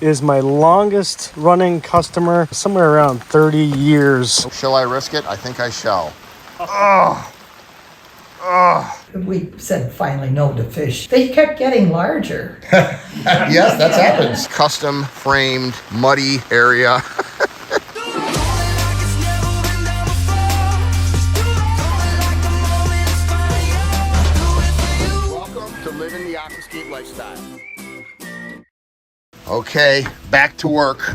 is my longest running customer, somewhere around 30 years. Shall I risk it? I think I shall. Oh. Oh. We said finally no to fish. They kept getting larger. Yes, that happens. Custom framed, muddy area. Welcome to living the Aquascape lifestyle. Okay, back to work.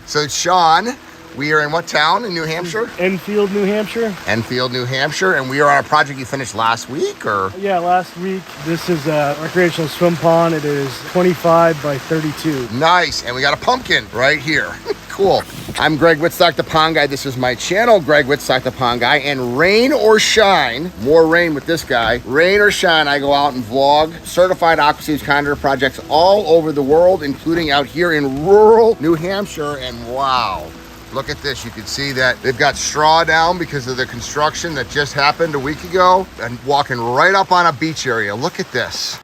So Sean, we are in what town in New Hampshire? Enfield, New Hampshire. Enfield, New Hampshire, and we are on a project you finished last week, or? Yeah, last week. This is a recreational swim pond. It is 25 by 32. Nice, and we got a pumpkin right here. Cool. I'm Greg Wittstock, the Pond Guy. This is my channel, Greg Wittstock, the Pond Guy. And rain or shine, more rain with this guy, rain or shine, I go out and vlog certified Aquascape contour projects all over the world, including out here in rural New Hampshire. And wow, look at this. You can see that they've got straw down because of the construction that just happened a week ago, and walking right up on a beach area. Look at this.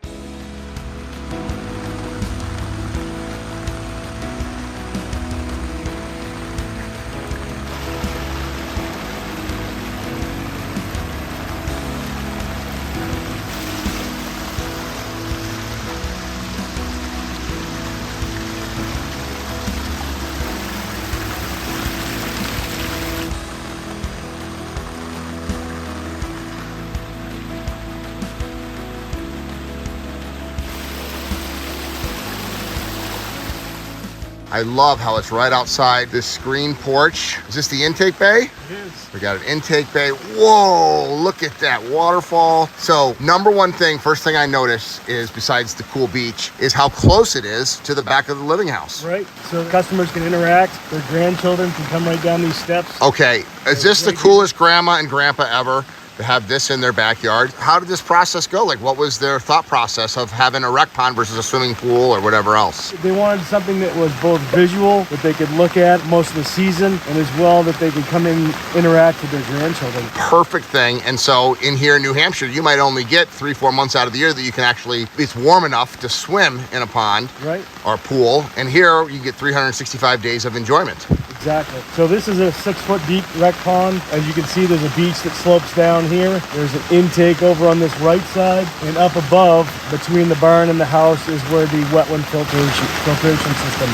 I love how it's right outside this screen porch. Is this the intake bay? It is. We got an intake bay. Whoa, look at that waterfall. So number one thing, first thing I notice is, besides the cool beach, is how close it is to the back of the living house. Right, so the customers can interact. Their grandchildren can come right down these steps. Okay, is this the coolest grandma and grandpa ever to have this in their backyard? How did this process go? Like, what was their thought process of having a rec pond versus a swimming pool or whatever else? They wanted something that was both visual, that they could look at most of the season, and as well that they could come in, interact with their grandchildren. Perfect thing. And so in here in New Hampshire, you might only get 3-4 months out of the year that you can actually, it's warm enough to swim in a pond, right, or pool. And here you get 365 days of enjoyment. Exactly. So this is a 6-foot deep rec pond. As you can see, there's a beach that slopes down here. There's an intake over on this right side, and up above between the barn and the house is where the wetland filtration system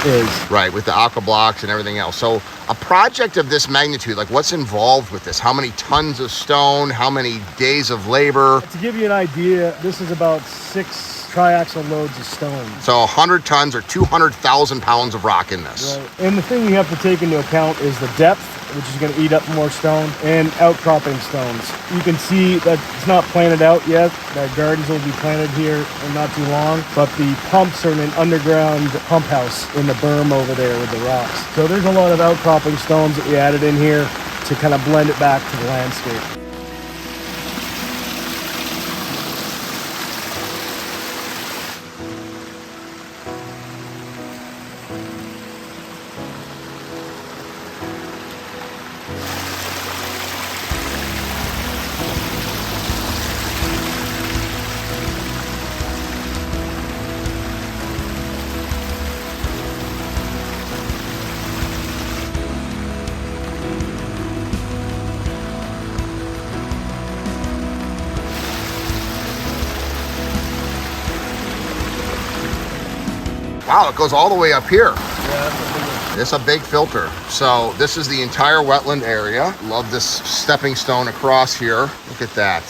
is. Right, with the aqua blocks and everything else. So a project of this magnitude, like, what's involved with this? How many tons of stone? How many days of labor? To give you an idea, this is about 6 triaxle loads of stone. So 100 tons or 200,000 pounds of rock in this. Right. And the thing you have to take into account is the depth, which is going to eat up more stone, and outcropping stones. You can see that it's not planted out yet. The gardens will be planted here in not too long, but the pumps are in an underground pump house in the berm over there with the rocks. So there's a lot of outcropping stones that we added in here to kind of blend it back to the landscape. Wow, it goes all the way up here. Yeah, It's a big filter. So this is the entire wetland area. Love this stepping stone across here. Look at that.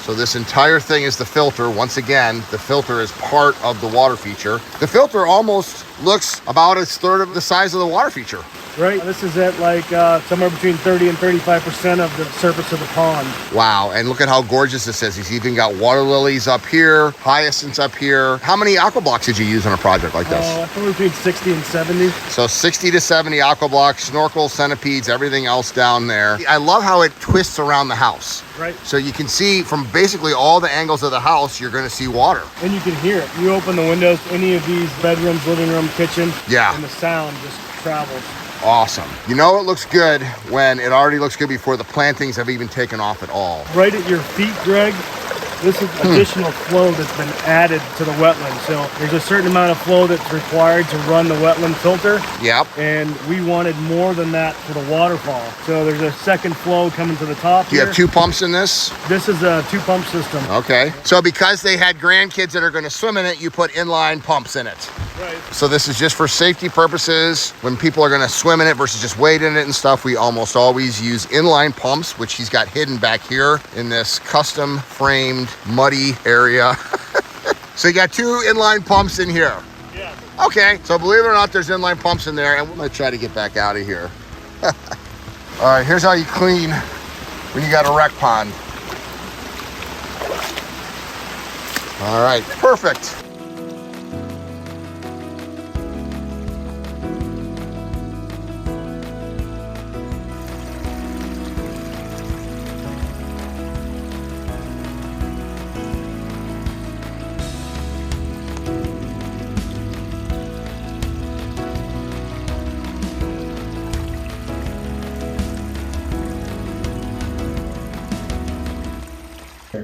So this entire thing is the filter. Once again, the filter is part of the water feature. The filter almost looks about a third of the size of the water feature. Right, this is at like somewhere between 30 and 35% of the surface of the pond. Wow, and look at how gorgeous this is. He's even got water lilies up here, hyacinths up here. How many aqua blocks did you use on a project like this? Somewhere between 60 and 70. So 60 to 70 aqua blocks, snorkel, centipedes, everything else down there. I love how it twists around the house. Right. So you can see from basically all the angles of the house, you're gonna see water. And you can hear it. You open the windows to any of these bedrooms, living room, kitchen, Yeah. and the sound just travels. Awesome. You know it looks good when it already looks good before the plantings have even taken off at all. Right at your feet, Greg, This is additional flow that's been added to the wetland. So there's a certain amount of flow that's required to run the wetland filter. Yep. And we wanted more than that for the waterfall. So there's a second flow coming to the top. Do you have 2 pumps in this? This is a 2-pump system. Okay. So because they had grandkids that are going to swim in it, you put inline pumps in it. Right. So this is just for safety purposes. When people are going to swim in it versus just wade in it and stuff, we almost always use inline pumps, which he's got hidden back here in this custom framed muddy area. So you got 2 inline pumps in here. Yeah. Okay, so believe it or not, there's inline pumps in there, and we're gonna try to get back out of here. All right, here's how you clean when you got a wreck pond. All right, perfect.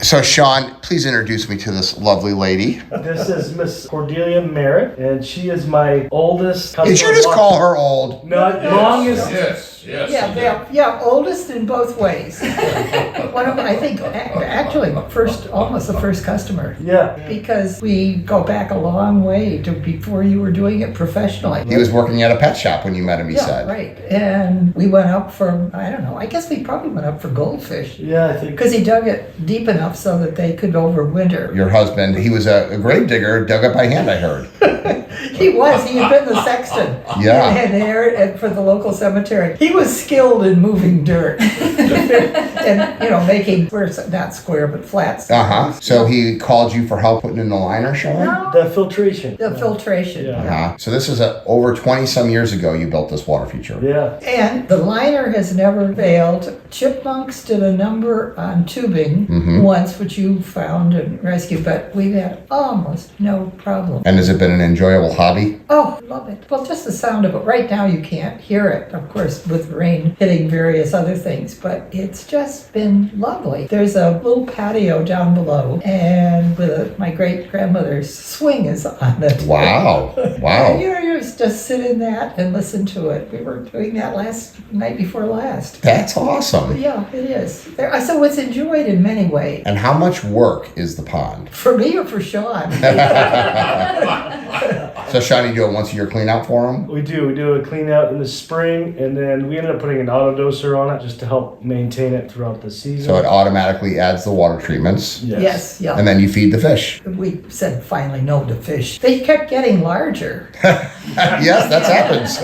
So Sean, please introduce me to this lovely lady. This is Miss Cordelia Merritt, and she is my oldest. Did you just call her old? No, longest. Yes. Yeah, oldest in both ways. One of, I think, actually, almost the first customer. Yeah. Because we go back a long way to before you were doing it professionally. He was working at a pet shop when you met him, he said. Right. And we went up for, I don't know, I guess we probably went up for goldfish. Yeah, I think. Because he dug it deep enough so that they could overwinter. Your husband, he was a grave digger, dug it by hand, I heard. He had been the sexton. Yeah. And for the local cemetery. He was skilled in moving dirt. And, making not square, but flats. Uh-huh. So he called you for help putting in the liner, Sean? No. The filtration. The filtration. Yeah. Uh-huh. So this is over 20 some years ago you built this water feature. Yeah. And the liner has never failed. Chipmunks did a number on tubing once, which you found and rescued, but we've had almost no problem. And has it been an enjoyable hobby? Oh, love it. Well, just the sound of it. Right now you can't hear it, of course, with rain hitting various other things, but it's just been lovely. There's a little patio down below, and with my great-grandmother's swing is on it. Wow. Wow. And you just sit in that and listen to it. We were doing that night before last. That's awesome. Yeah, it is. So it's enjoyed in many ways. And how much work is the pond? For me or for Sean? So Sean, you do it once a year clean out for him? We do a clean out in the spring, and then we ended up putting an auto doser on it just to help maintain it throughout the season. So it automatically adds the water treatments. Yes, yeah. And then you feed the fish. We said finally no to fish. They kept getting larger. Yes, that happens.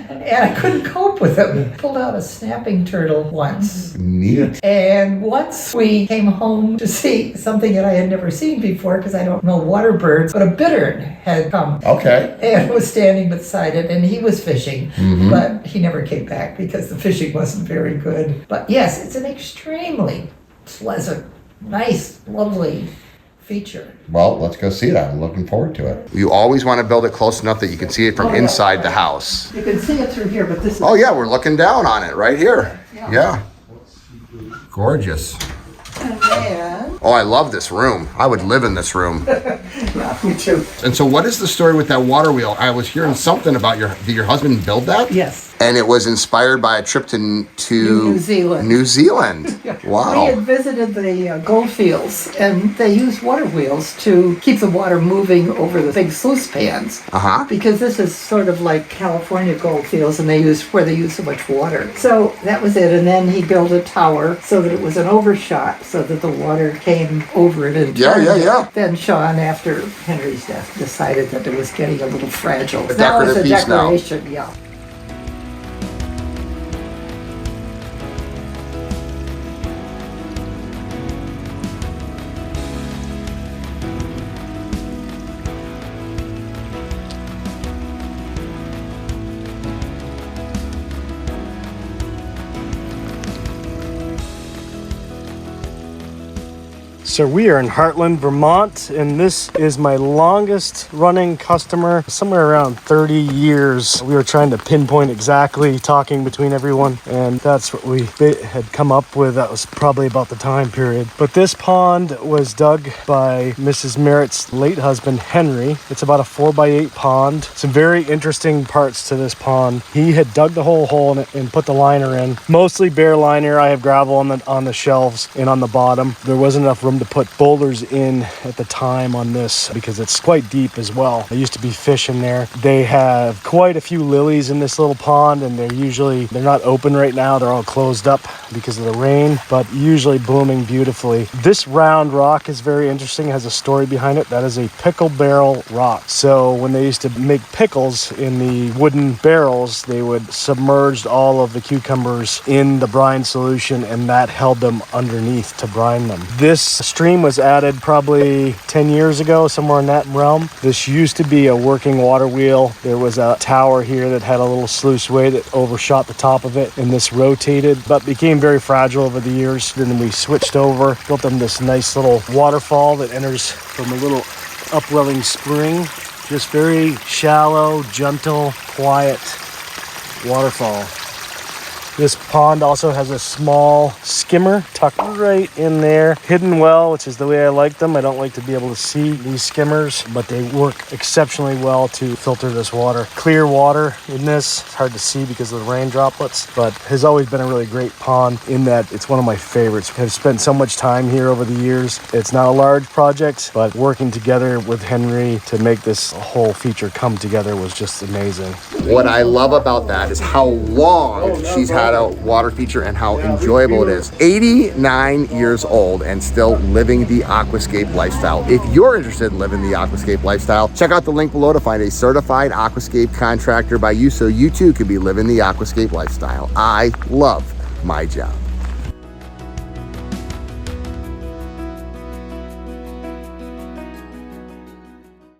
And I couldn't cope with them. Pulled out a snapping turtle once. Neat. And once we came home to see something that I had never seen before, because I don't know water birds, but a bittern had come. Okay. And was standing beside it, and he was fishing, but he never came back because the fishing wasn't very good. But yes, it's an extremely pleasant, nice, lovely feature. Well, let's go see it. I'm looking forward to it. You always want to build it close enough that you can see it from inside the house. You can see it through here, but this is... Oh yeah, we're looking down on it right here. Yeah. Gorgeous. And then... Oh, I love this room. I would live in this room. Yeah, me too. And so what is the story with that water wheel? I was hearing something about did your husband build that? Yes. And it was inspired by a trip to New Zealand. New Zealand. Wow. We had visited the gold fields, and they used water wheels to keep the water moving over the big sluice pans. Uh-huh. Because this is sort of like California gold fields, and they use so much water. So that was it. And then he built a tower so that it was an overshot, so that the water came over it and turned it. Yeah. Then Sean, after Henry's death, decided that it was getting a little fragile. A Now it's decorative a piece now. decoration, yeah. So we are in Heartland, Vermont, and this is my longest running customer, somewhere around 30 years. We were trying to pinpoint exactly, talking between everyone, and that's what we had come up with. That was probably about the time period. But this pond was dug by Mrs. Merritt's late husband, Henry. It's about a 4x8 pond. Some very interesting parts to this pond. He had dug the whole hole and put the liner in. Mostly bare liner. I have gravel on the shelves and on the bottom. There wasn't enough room to put boulders in at the time on this because it's quite deep as well. There used to be fish in there. They have quite a few lilies in this little pond, and they're not open right now. They're all closed up because of the rain, but usually blooming beautifully. This round rock is very interesting. It has a story behind it. That is a pickle barrel rock. So when they used to make pickles in the wooden barrels, they would submerge all of the cucumbers in the brine solution, and that held them underneath to brine them. This stream was added probably 10 years ago, somewhere in that realm. This used to be a working water wheel. There was a tower here that had a little sluiceway that overshot the top of it, and this rotated, but became very fragile over the years. Then we switched over, built them this nice little waterfall that enters from a little upwelling spring. Just very shallow, gentle, quiet waterfall. This pond also has a small skimmer tucked right in there, hidden well, which is the way I like them. I don't like to be able to see these skimmers, but they work exceptionally well to filter this water. Clear water in this. It's hard to see because of the rain droplets, but has always been a really great pond in that it's one of my favorites. I've spent so much time here over the years. It's not a large project, but working together with Henry to make this whole feature come together was just amazing. What I love about that is how long she's had a water feature and how enjoyable it is. 89 years old and still living the aquascape lifestyle. If you're interested in living the aquascape lifestyle, check out the link below to find a certified aquascape contractor by you so you too can be living the aquascape lifestyle. I love my job.